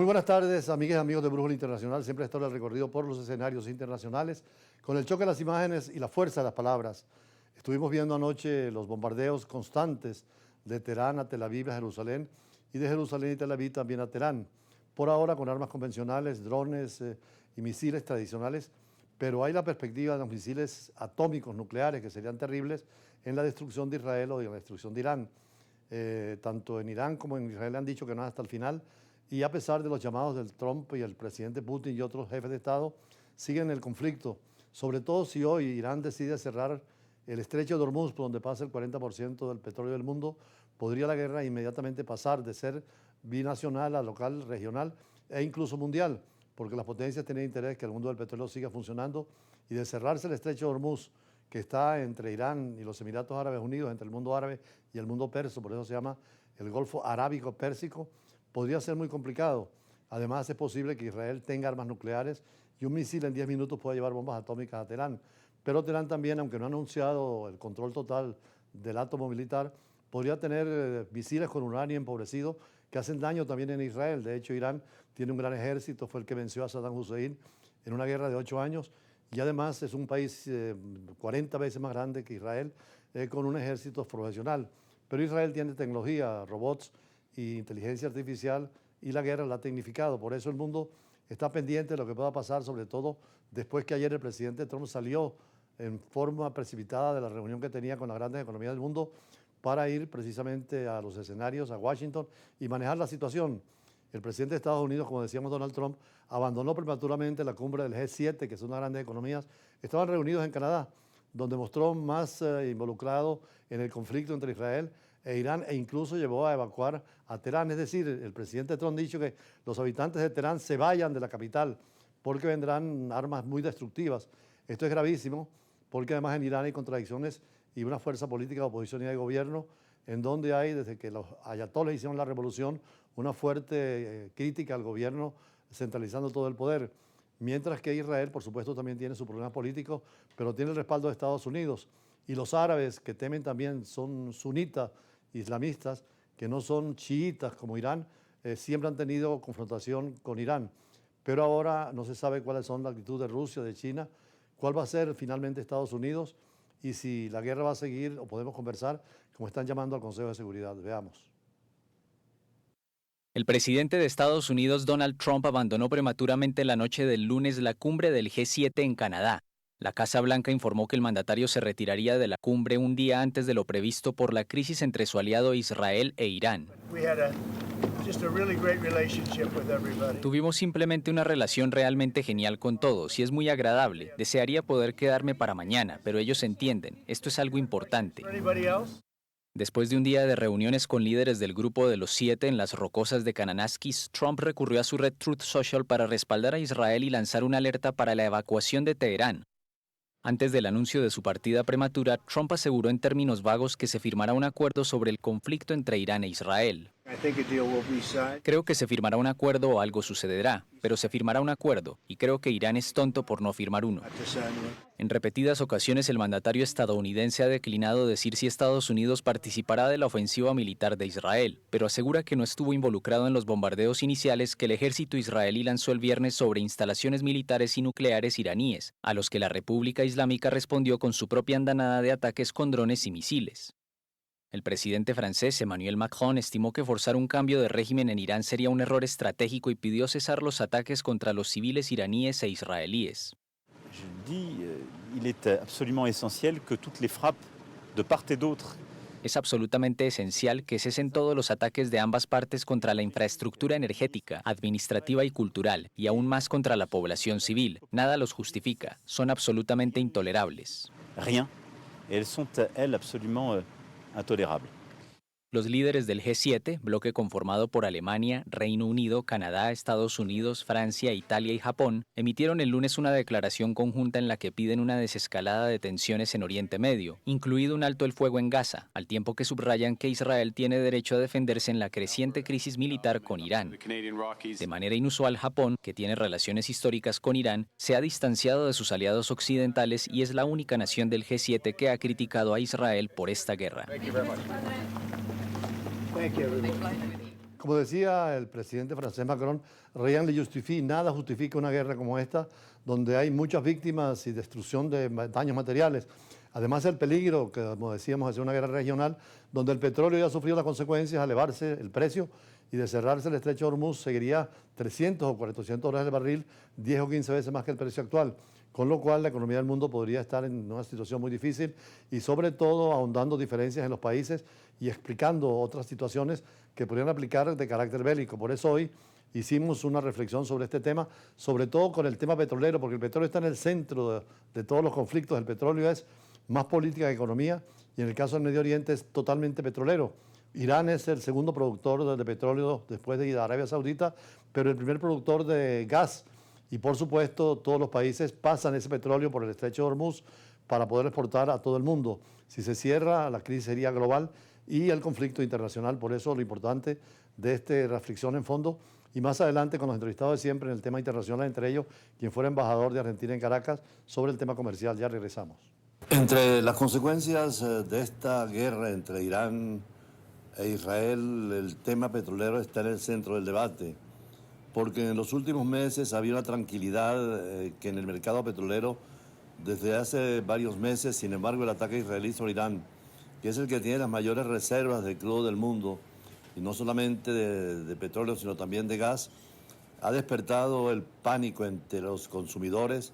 Muy buenas tardes, amigas y amigos de Brújula Internacional. Siempre estoy el recorrido por los escenarios internacionales con el choque de las imágenes y la fuerza de las palabras. Estuvimos viendo anoche los bombardeos constantes de Teherán a Tel Aviv, a Jerusalén, y de Jerusalén y Tel Aviv también a Teherán. Por ahora con armas convencionales, drones y misiles tradicionales, pero hay la perspectiva de los misiles atómicos nucleares que serían terribles en la destrucción de Israel o en la destrucción de Irán. Tanto en Irán como en Israel han dicho que no hasta el final, y a pesar de los llamados del Trump y el presidente Putin y otros jefes de Estado, siguen el conflicto, sobre todo si hoy Irán decide cerrar el estrecho de Hormuz, por donde pasa el 40% del petróleo del mundo. Podría la guerra inmediatamente pasar de ser binacional a local, regional e incluso mundial, porque las potencias tienen interés que el mundo del petróleo siga funcionando, y de cerrarse el estrecho de Hormuz, que está entre Irán y los Emiratos Árabes Unidos, entre el mundo árabe y el mundo persa, por eso se llama el Golfo Arábico-Pérsico, podría ser muy complicado. Además, es posible que Israel tenga armas nucleares y un misil en 10 minutos pueda llevar bombas atómicas a Teherán. Pero Teherán también, aunque no ha anunciado el control total del átomo militar, podría tener misiles con uranio empobrecido que hacen daño también en Israel. De hecho, Irán tiene un gran ejército, fue el que venció a Saddam Hussein en una guerra de 8 años, y además es un país 40 veces más grande que Israel, con un ejército profesional. Pero Israel tiene tecnología, robots e inteligencia artificial, y la guerra la ha tecnificado. Por eso el mundo está pendiente de lo que pueda pasar, sobre todo después que ayer el presidente Trump salió en forma precipitada de la reunión que tenía con las grandes economías del mundo para ir precisamente a los escenarios, a Washington, y manejar la situación. El presidente de Estados Unidos, como decíamos, Donald Trump, abandonó prematuramente la cumbre del G7, que son unas grandes economías. Estaban reunidos en Canadá, donde mostró más involucrado en el conflicto entre Israel e Irán, e incluso llevó a evacuar a Teherán. Es decir, el presidente Trump ha dicho que los habitantes de Teherán se vayan de la capital porque vendrán armas muy destructivas. Esto es gravísimo porque además en Irán hay contradicciones y una fuerza política de oposición y de gobierno, en donde hay, desde que los ayatoles hicieron la revolución, una fuerte crítica al gobierno centralizando todo el poder. Mientras que Israel, por supuesto, también tiene sus problemas políticos, pero tiene el respaldo de Estados Unidos. Y los árabes, que temen también, son sunitas, islamistas, que no son chiitas como Irán, siempre han tenido confrontación con Irán. Pero ahora no se sabe cuáles son las actitudes de Rusia, de China, cuál va a ser finalmente Estados Unidos, y si la guerra va a seguir o podemos conversar, como están llamando al Consejo de Seguridad. Veamos. El presidente de Estados Unidos, Donald Trump, abandonó prematuramente la noche del lunes la cumbre del G7 en Canadá. La Casa Blanca informó que el mandatario se retiraría de la cumbre un día antes de lo previsto por la crisis entre su aliado Israel e Irán. Tuvimos simplemente una relación realmente genial con todos y es muy agradable. Desearía poder quedarme para mañana, pero ellos entienden, esto es algo importante. Después de un día de reuniones con líderes del Grupo de los 7 en las rocosas de Kananaskis, Trump recurrió a su red Truth Social para respaldar a Israel y lanzar una alerta para la evacuación de Teherán. Antes del anuncio de su partida prematura, Trump aseguró en términos vagos que se firmará un acuerdo sobre el conflicto entre Irán e Israel. Creo que se firmará un acuerdo o algo sucederá, pero se firmará un acuerdo, y creo que Irán es tonto por no firmar uno. En repetidas ocasiones el mandatario estadounidense ha declinado decir si Estados Unidos participará de la ofensiva militar de Israel, pero asegura que no estuvo involucrado en los bombardeos iniciales que el ejército israelí lanzó el viernes sobre instalaciones militares y nucleares iraníes, a los que la República Islámica respondió con su propia andanada de ataques con drones y misiles. El presidente francés Emmanuel Macron estimó que forzar un cambio de régimen en Irán sería un error estratégico y pidió cesar los ataques contra los civiles iraníes e israelíes. Es absolutamente esencial que cesen todos los ataques de ambas partes contra la infraestructura energética, administrativa y cultural, y aún más contra la población civil. Nada los justifica, son absolutamente intolerables. Rien. Elles sont, elles, absolument intolérables. Los líderes del G7, bloque conformado por Alemania, Reino Unido, Canadá, Estados Unidos, Francia, Italia y Japón, emitieron el lunes una declaración conjunta en la que piden una desescalada de tensiones en Oriente Medio, incluido un alto el fuego en Gaza, al tiempo que subrayan que Israel tiene derecho a defenderse en la creciente crisis militar con Irán. De manera inusual, Japón, que tiene relaciones históricas con Irán, se ha distanciado de sus aliados occidentales y es la única nación del G7 que ha criticado a Israel por esta guerra. Como decía el presidente francés Macron, rien ne justifie, nada justifica una guerra como esta, donde hay muchas víctimas y destrucción de daños materiales. Además, el peligro, que como decíamos, de ser una guerra regional, donde el petróleo ya ha sufrido las consecuencias al elevarse el precio y de cerrarse el estrecho de Hormuz, seguiría 300 o 400 dólares el barril, 10 o 15 veces más que el precio actual. Con lo cual, la economía del mundo podría estar en una situación muy difícil y, sobre todo, ahondando diferencias en los países y explicando otras situaciones que podrían aplicar de carácter bélico. Por eso hoy hicimos una reflexión sobre este tema, sobre todo con el tema petrolero, porque el petróleo está en el centro de todos los conflictos. El petróleo es más política que economía y en el caso del Medio Oriente es totalmente petrolero. Irán es el segundo productor de petróleo después de Arabia Saudita, pero el primer productor de gas. Y por supuesto, todos los países pasan ese petróleo por el estrecho de Hormuz para poder exportar a todo el mundo. Si se cierra, la crisis sería global y el conflicto internacional. Por eso lo importante de esta reflexión en fondo. Y más adelante con los entrevistados de siempre en el tema internacional, entre ellos quien fuera embajador de Argentina en Caracas, sobre el tema comercial. Ya regresamos. Entre las consecuencias de esta guerra entre Irán e Israel, el tema petrolero está en el centro del debate, porque en los últimos meses había una tranquilidad que en el mercado petrolero desde hace varios meses. Sin embargo, el ataque israelí sobre Irán, que es el que tiene las mayores reservas de crudo del mundo, y no solamente de petróleo, sino también de gas, ha despertado el pánico entre los consumidores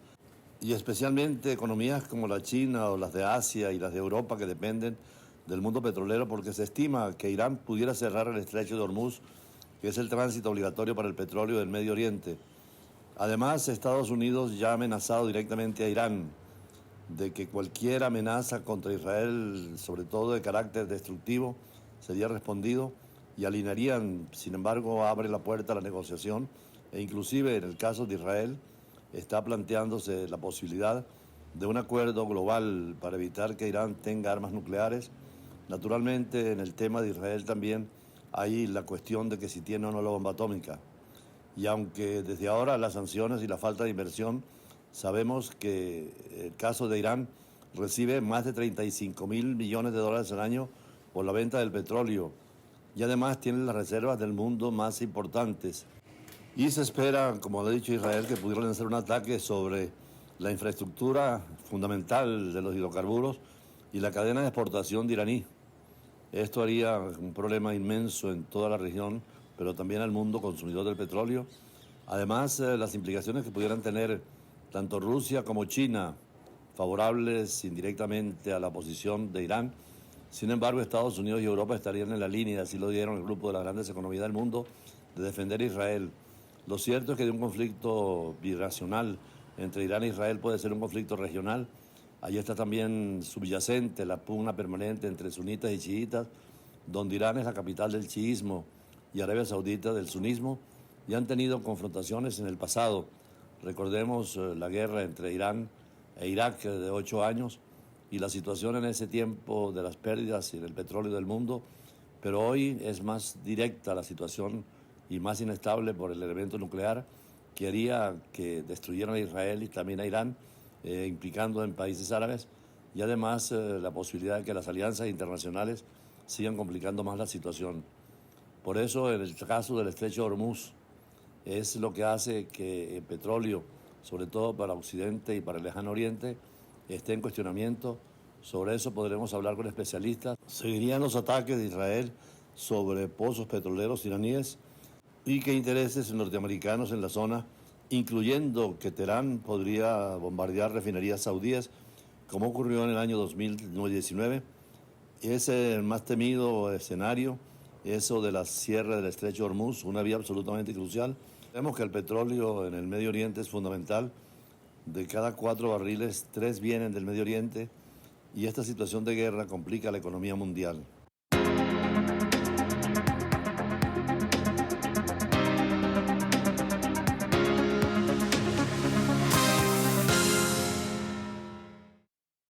y especialmente economías como la China o las de Asia y las de Europa que dependen del mundo petrolero, porque se estima que Irán pudiera cerrar el estrecho de Hormuz, que es el tránsito obligatorio para el petróleo del Medio Oriente. Además, Estados Unidos ya ha amenazado directamente a Irán de que cualquier amenaza contra Israel, sobre todo de carácter destructivo, sería respondido y alinearían. Sin embargo, abre la puerta a la negociación e inclusive en el caso de Israel está planteándose la posibilidad de un acuerdo global para evitar que Irán tenga armas nucleares. Naturalmente, en el tema de Israel también hay la cuestión de que si tiene o no la bomba atómica. Y aunque desde ahora las sanciones y la falta de inversión, sabemos que el caso de Irán recibe más de 35.000 millones de dólares al año por la venta del petróleo y además tiene las reservas del mundo más importantes. Y se espera, como lo ha dicho Israel, que pudiera lanzar un ataque sobre la infraestructura fundamental de los hidrocarburos y la cadena de exportación de iraní. Esto haría un problema inmenso en toda la región, pero también al mundo consumidor del petróleo. Además, las implicaciones que pudieran tener tanto Rusia como China, favorables indirectamente a la posición de Irán. Sin embargo, Estados Unidos y Europa estarían en la línea, así lo dieron el grupo de las grandes economías del mundo, de defender a Israel. Lo cierto es que de un conflicto binacional entre Irán e Israel puede ser un conflicto regional. Allí está también subyacente la pugna permanente entre sunitas y chiitas, donde Irán es la capital del chiismo y Arabia Saudita del sunismo, y han tenido confrontaciones en el pasado. Recordemos la guerra entre Irán e Irak de 8 años y la situación en ese tiempo de las pérdidas en el petróleo del mundo, pero hoy es más directa la situación y más inestable por el elemento nuclear que haría que destruyeran a Israel y también a Irán, implicando en países árabes, y además la posibilidad de que las alianzas internacionales sigan complicando más la situación. Por eso, en el caso del estrecho de Hormuz, es lo que hace que el petróleo, sobre todo para Occidente y para el Lejano Oriente, esté en cuestionamiento. Sobre eso podremos hablar con especialistas. Seguirían los ataques de Israel sobre pozos petroleros iraníes y qué intereses norteamericanos en la zona, incluyendo que Teherán podría bombardear refinerías saudíes, como ocurrió en el año 2019. Es el más temido escenario, eso de la cierre del estrecho de Hormuz, una vía absolutamente crucial. Vemos que el petróleo en el Medio Oriente es fundamental. De cada 4 barriles, 3 vienen del Medio Oriente y esta situación de guerra complica la economía mundial.